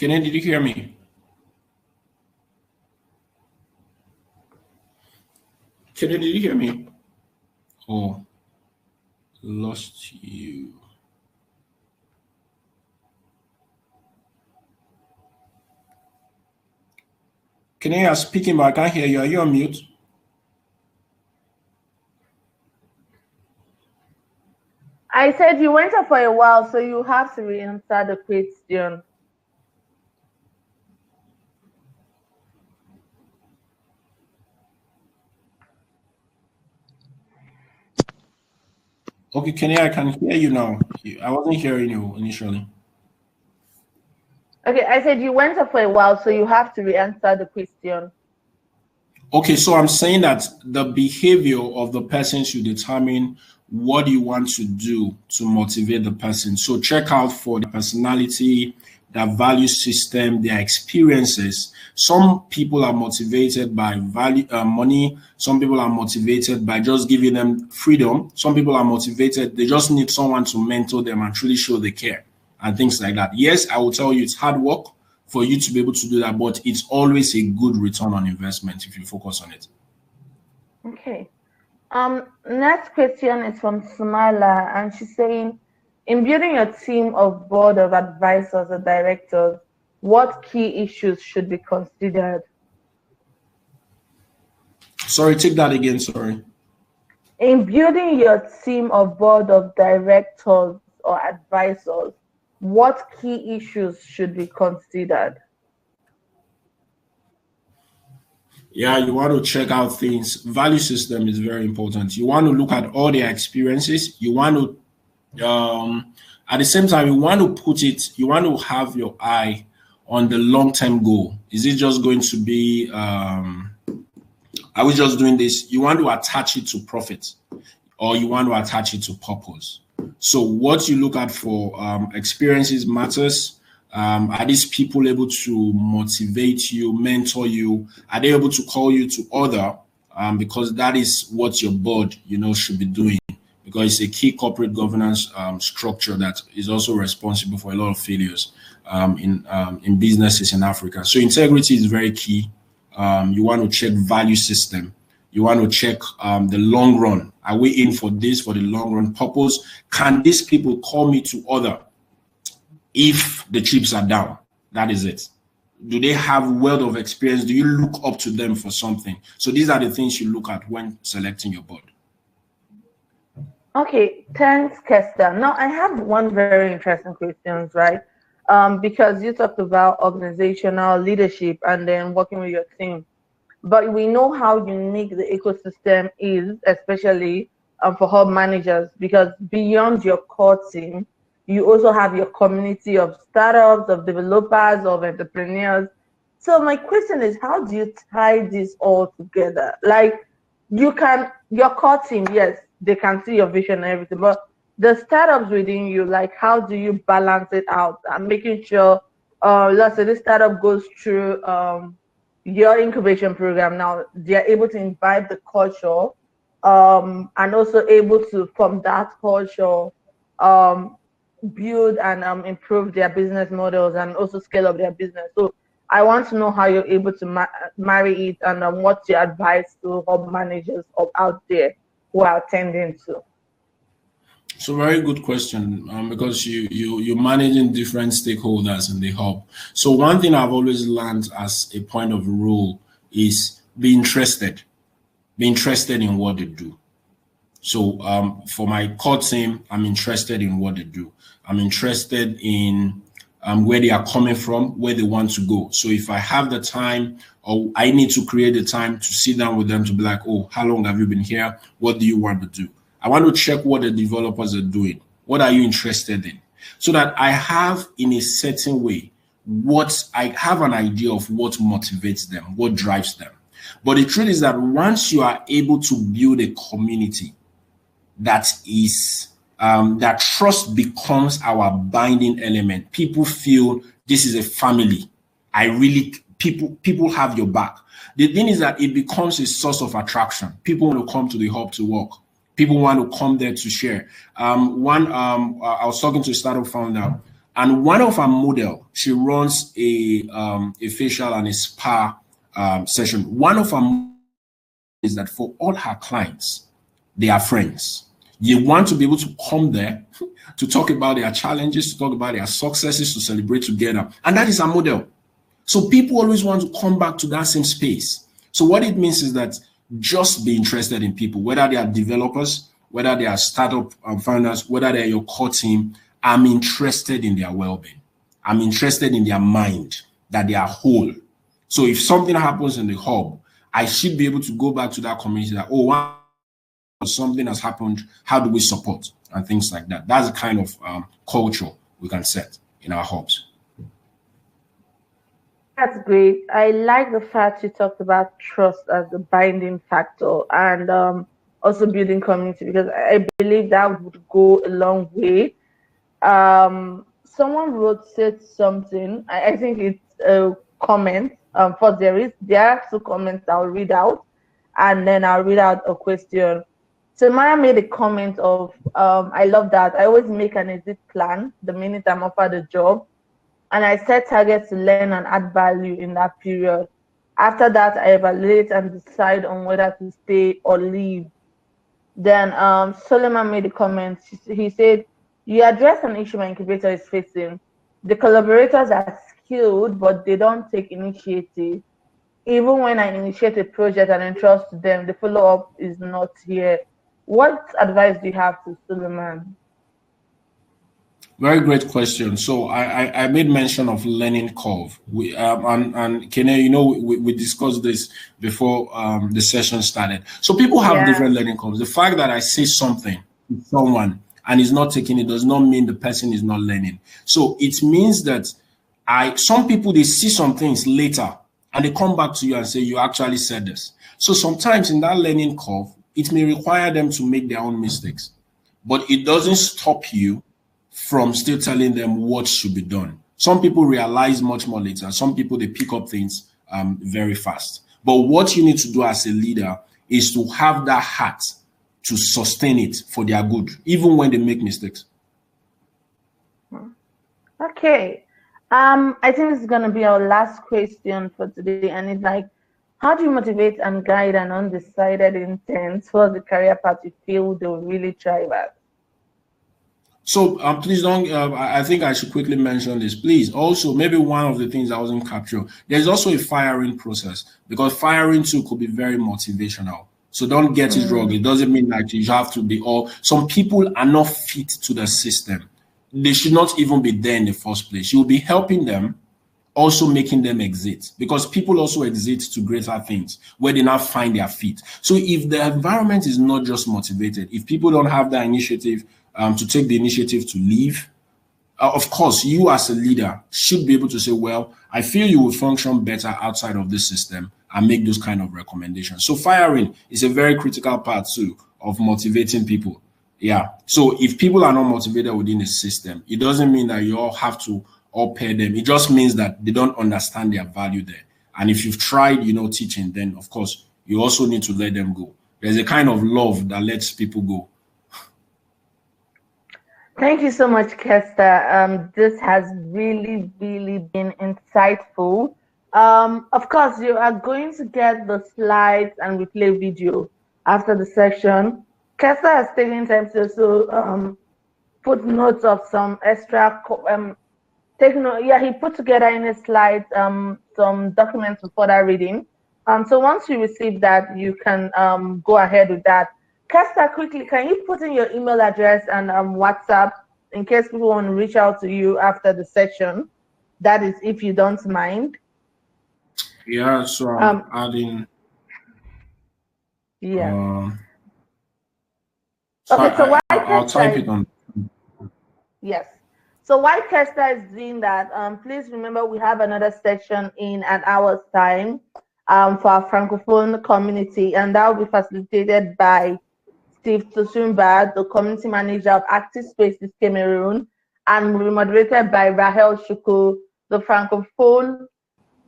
Kenneth, did you hear me? Kenneth, did you hear me? Oh, lost you. Kenneth, you're speaking, but I can't hear you. Are you on mute? I said you went up for a while, so you have to re-answer the question. Okay, Kenneth, I can hear you now. I wasn't hearing you initially. Okay, I said you went up for a while, so you have to re-answer the question. Okay, so I'm saying that the behavior of the person should determine what you want to do to motivate the person. So check out for the personality, their value system, their experiences. Some people are motivated by money. Some people are motivated by just giving them freedom. Some people are motivated. They just need someone to mentor them and truly show they care and things like that. Yes, I will tell you it's hard work for you to be able to do that, but it's always a good return on investment if you focus on it. Okay. Next question is from Sumala, and she's saying, in building a team of board of advisors or directors, what key issues should be considered? Sorry, take that again, sorry. In building your team of board of directors or advisors, what key issues should be considered? Yeah, you want to check out things. Value system is very important. You want to look at all their experiences. You want to, at the same time, you want to have your eye on the long-term goal. Is it just going to be, are we just doing this? You want to attach it to profit, or you want to attach it to purpose. So what you look at for experiences matters. Are these people able to motivate you, mentor you? Are they able to call you to order? Because that is what your board, should be doing. Because it's a key corporate governance structure that is also responsible for a lot of failures in businesses in Africa. So integrity is very key. You want to check value system. You want to check the long run. Are we in for this for the long run purpose? Can these people call me to order if the chips are down? That is it. Do they have wealth of experience? Do you look up to them for something? So these are the things you look at when selecting your board. Okay, thanks, Kester. Now I have one very interesting question, right? Because you talked about organizational leadership and then working with your team. But we know how unique the ecosystem is, especially for hub managers, because beyond your core team, you also have your community of startups, of developers, of entrepreneurs. So my question is, how do you tie this all together? Like, your core team, yes, they can see your vision and everything, but the startups within you, like, how do you balance it out and making sure, let's say this startup goes through your incubation program. Now they're able to imbibe the culture, and also able to, from that culture, build and improve their business models and also scale up their business. So I want to know how you're able to marry it, and what's your advice to hub managers out there who are attending to. So very good question, because you're managing different stakeholders in the hub. So one thing I've always learned as a point of rule is be interested in what they do. So for my core team, I'm interested in what they do. I'm interested in where they are coming from, where they want to go. So if I have the time, or I need to create the time to sit down with them to be like, oh, how long have you been here? What do you want to do? I want to check what the developers are doing. What are you interested in? So that I have, in a certain way, I have an idea of what motivates them, what drives them. But the truth is that once you are able to build a community that is, that trust becomes our binding element. People feel this is a family. People have your back. The thing is that it becomes a source of attraction. People want to come to the hub to work. People want to come there to share. I was talking to a startup founder And one of our model, she runs a facial and a spa session. One of our is that for all her clients, they are friends. You want to be able to come there to talk about their challenges, to talk about their successes, to celebrate together. And that is our model. So people always want to come back to that same space. So what it means is that just be interested in people, whether they are developers, whether they are startup founders, whether they're your core team. I'm interested in their well-being. I'm interested in their mind, that they are whole. So if something happens in the hub, I should be able to go back to that community that, oh, something has happened, how do we support, and things like that. That's the kind of culture we can set in our hubs. That's great. I like the fact you talked about trust as the binding factor, and also building community, because I believe that would go a long way. Someone said something. I think it's a comment. For there are two comments I'll read out, and then I'll read out a question. So Maya made a comment of, I love that. I always make an exit plan the minute I'm offered a job, and I set targets to learn and add value in that period. After that, I evaluate and decide on whether to stay or leave. Then Solomon made a comment. He said, you address an issue my incubator is facing. The collaborators are skilled, but they don't take initiative. Even when I initiate a project and entrust to them, the follow-up is not here. What advice do you have to Solomon? Very great question. So I made mention of learning curve. We and Kene, you know, we discussed this before the session started. So people have different learning curves. The fact that I say something to someone and is not taking it does not mean the person is not learning. So it means that some people, they see some things later and they come back to you and say, you actually said this. So sometimes in that learning curve, it may require them to make their own mistakes, but it doesn't stop you from still telling them what should be done. Some people realize much more later. Some people, they pick up things very fast. But what you need to do as a leader is to have that heart to sustain it for their good, even when they make mistakes. Okay. I think this is going to be our last question for today. And it's like, how do you motivate and guide an undecided intent towards the career path you feel they'll really thrive at? So please don't, I think I should quickly mention this. Please, also, maybe one of the things I wasn't captured, there's also a firing process, because firing too could be very motivational. So don't get it wrong. It doesn't mean that you have to be some people are not fit to the system. They should not even be there in the first place. You'll be helping them, also making them exit, because people also exit to greater things where they now find their feet. So if the environment is not just motivated, if people don't have that initiative, to take the initiative to leave, of course, you as a leader should be able to say, well, I feel you will function better outside of this system, and make those kind of recommendations. So firing is a very critical part too of motivating people. Yeah. So if people are not motivated within the system, it doesn't mean that you all have to all pay them. It just means that they don't understand their value there. And if you've tried, teaching, then of course you also need to let them go. There's a kind of love that lets people go. Thank you so much, Kester. This has really, really been insightful. Of course, you are going to get the slides and replay video after the session. Kester has taken time to also put notes of some extra. He put together in his slides some documents for further reading. So once you receive that, you can go ahead with that. Kester, quickly, can you put in your email address and WhatsApp in case people want to reach out to you after the session? That is, if you don't mind. Yeah, so I'm adding. Yeah. So okay, so I'll type it on. Yes. So while Kester is doing that, please remember we have another session in an hour's time for our Francophone community, and that will be facilitated by Steve Tosumba, the community manager of Active Spaces Cameroon, and will be moderated by Rahel Shuku, the Francophone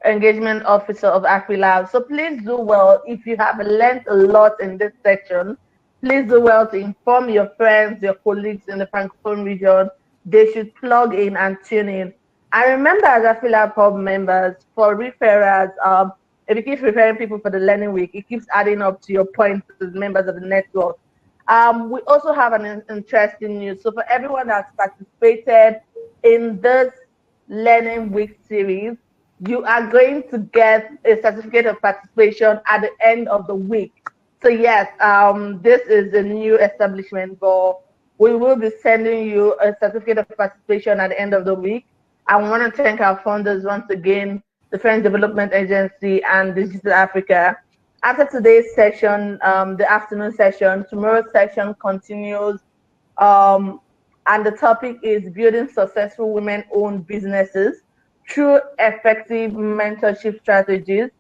engagement officer of AfriLabs. So please do well. If you have learned a lot in this section, please do well to inform your friends, your colleagues in the Francophone region, they should plug in and tune in. I remember as AfriLab Hub members, for referrals, if you keep referring people for the learning week, it keeps adding up to your points as members of the network. We also have an interesting news. So for everyone that's participated in this learning week series, you are going to get a certificate of participation at the end of the week. So yes, this is a new establishment, but we will be sending you a certificate of participation at the end of the week. I want to thank our funders once again, the French Development Agency and Digital Africa. After today's session, the afternoon session, tomorrow's session continues, and the topic is building successful women-owned businesses through effective mentorship strategies,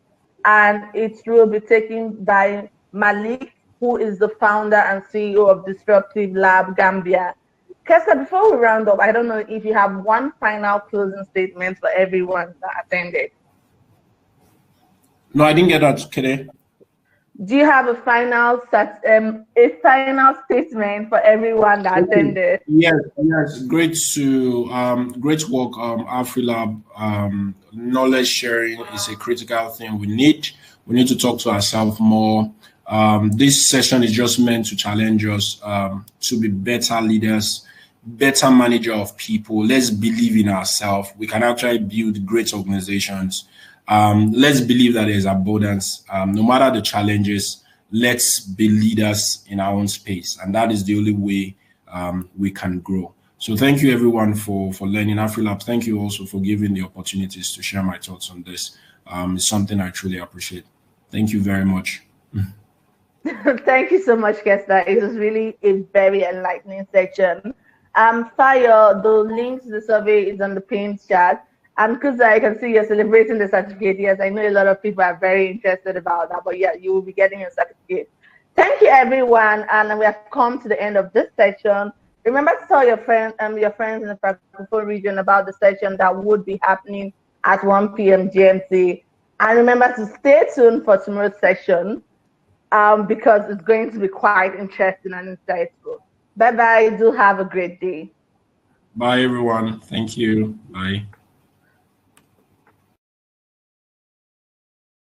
and it will be taken by Malik, who is the founder and CEO of Disruptive Lab Gambia. Kester, before we round up, I don't know if you have one final closing statement for everyone that attended. No, I didn't get that, Kede. Do you have a final statement for everyone that attended? Yes. Great work, AfriLab. Knowledge sharing is a critical thing we need. We need to talk to ourselves more. This session is just meant to challenge us to be better leaders, better manager of people. Let's believe in ourselves. We can actually build great organizations. Let's believe that there's abundance. No matter the challenges, let's be leaders in our own space. And that is the only way we can grow. So thank you everyone for learning AfriLabs. Thank you also for giving the opportunities to share my thoughts on this. It's something I truly appreciate. Thank you very much. Thank you so much, Kester. It was really a very enlightening section. Fire, the link to the survey is on the pinned chat. And because I can see you're celebrating the certificate, yes, I know a lot of people are very interested about that, but yeah, you will be getting your certificate. Thank you, everyone, and we have come to the end of this session. Remember to tell your friends in the Francophone region about the session that would be happening at 1 p.m. GMT. And remember to stay tuned for tomorrow's session because it's going to be quite interesting and insightful. Bye-bye. Do have a great day. Bye, everyone. Thank you. Bye.